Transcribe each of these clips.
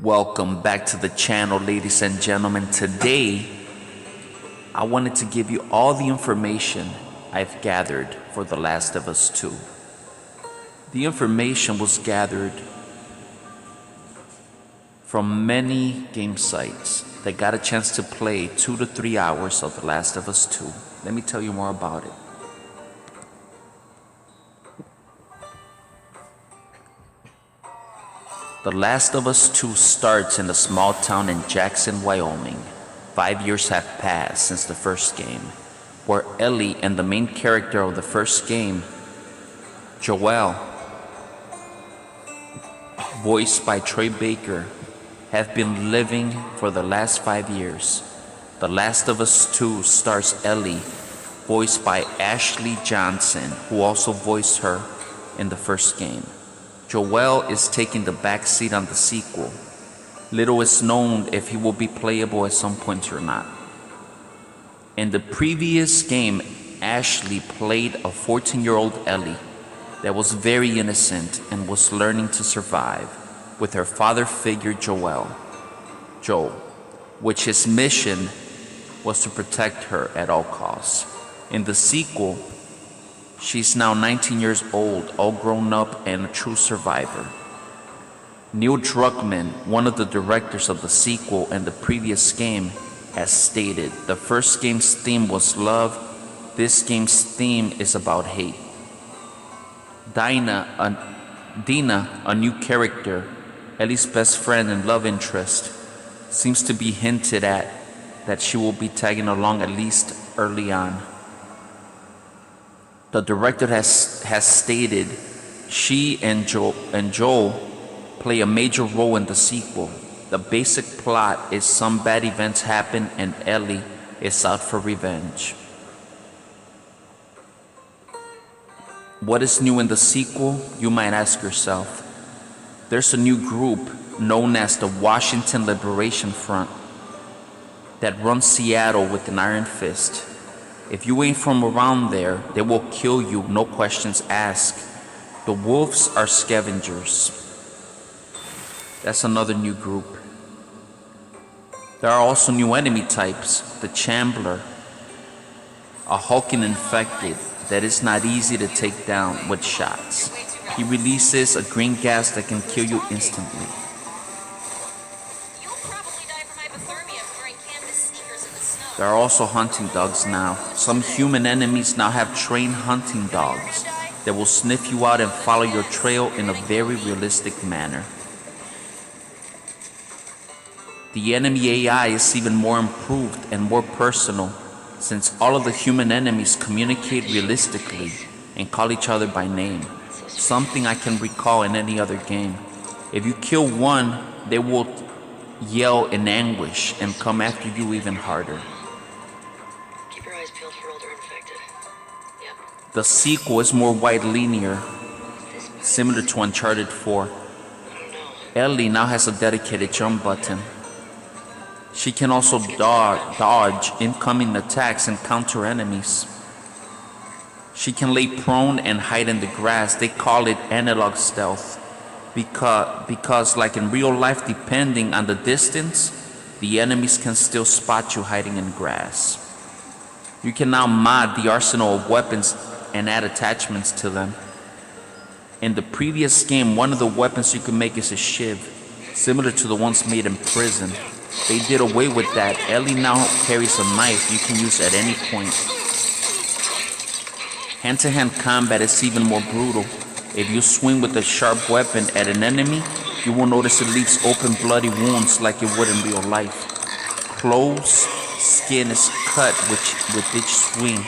Welcome back to the channel, ladies and gentlemen. Today, I wanted to give you all the information I've gathered for The Last of Us 2. The information was gathered from many game sites that got a chance to play 2 to 3 hours of The Last of Us 2. Let me tell you more about it. The Last of Us 2 starts in a small town in Jackson, Wyoming. 5 years have passed since the first game, where Ellie and the main character of the first game, Joel, voiced by Troy Baker, have been living for the last 5 years. The Last of Us 2 stars Ellie, voiced by Ashley Johnson, who also voiced her in the first game. Joel is taking the back seat on the sequel. Little is known if he will be playable at some point or not. In the previous game, Ashley played a 14-year-old Ellie that was very innocent and was learning to survive with her father figure Joel, which his mission was to protect her at all costs. In the sequel, she's now 19 years old, all grown up and a true survivor. Neil Druckmann, one of the directors of the sequel and the previous game, has stated, "The first game's theme was love, this game's theme is about hate." Dina, a new character, Ellie's best friend and love interest, seems to be hinted at that she will be tagging along at least early on. The director has stated she and Joel play a major role in the sequel. The basic plot is some bad events happen and Ellie is out for revenge. What is new in the sequel, you might ask yourself? There's a new group known as the Washington Liberation Front that runs Seattle with an iron fist. If you ain't from around there, they will kill you, no questions asked. The wolves are scavengers. That's another new group. There are also new enemy types. The Chambler, a hulking infected that is not easy to take down with shots. He releases a green gas that can kill you instantly. There are also hunting dogs now. Some human enemies now have trained hunting dogs that will sniff you out and follow your trail in a very realistic manner. The enemy AI is even more improved and more personal, since all of the human enemies communicate realistically and call each other by name, something I can recall in any other game. If you kill one, they will yell in anguish and come after you even harder. The sequel is more wide linear, similar to Uncharted 4. Ellie now has a dedicated jump button. She can also dodge incoming attacks and counter enemies. She can lay prone and hide in the grass. They call it analog stealth because like in real life, depending on the distance, the enemies can still spot you hiding in grass. You can now mod the arsenal of weapons and add attachments to them. In the previous game, one of the weapons you can make is a shiv, similar to the ones made in prison. They did away with that. Ellie now carries a knife you can use at any point. Hand-to-hand combat is even more brutal. If you swing with a sharp weapon at an enemy, you will notice it leaves open bloody wounds like it would in real life. Clothes, skin is cut with each swing.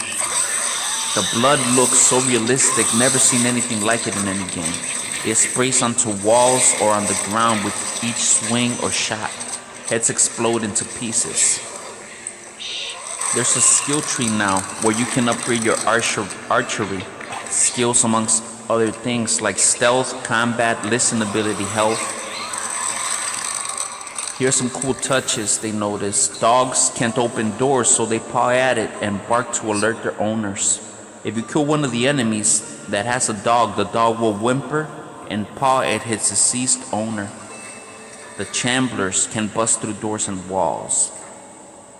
The blood looks so realistic, never seen anything like it in any game. It sprays onto walls or on the ground with each swing or shot. Heads explode into pieces. There's a skill tree now where you can upgrade your archery skills amongst other things like stealth, combat, listenability, health. Here's some cool touches they noticed. Dogs can't open doors, so they paw at it and bark to alert their owners. If you kill one of the enemies that has a dog, the dog will whimper and paw at his deceased owner. The Chamblers can bust through doors and walls.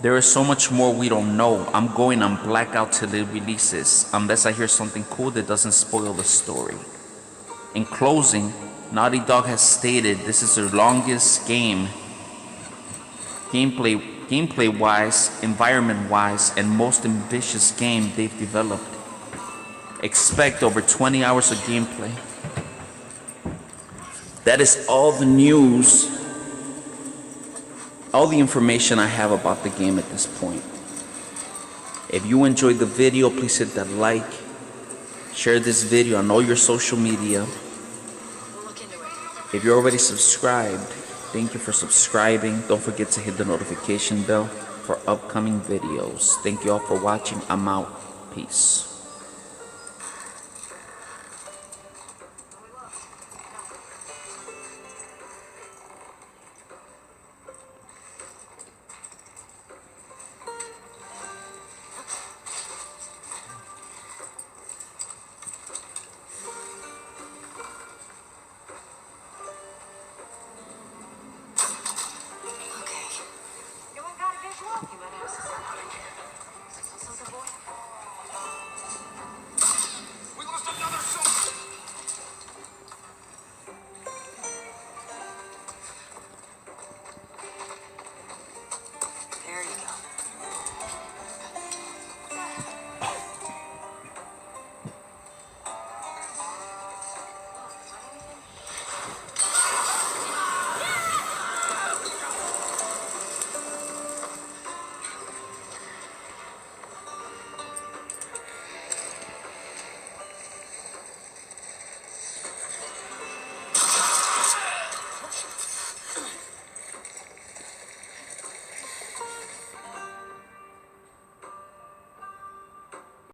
There is so much more we don't know. I'm going on blackout till it releases, unless I hear something cool that doesn't spoil the story. In closing, Naughty Dog has stated this is their longest game, gameplay-wise, environment-wise, and most ambitious game they've developed. Expect over 20 hours of gameplay. That is all the news, all the information I have about the game at this point. If you enjoyed the video, please hit that like, share this video on all your social media. If you're already subscribed, thank you for subscribing. Don't forget to hit the notification bell for upcoming videos. Thank you all for watching. I'm out. Peace.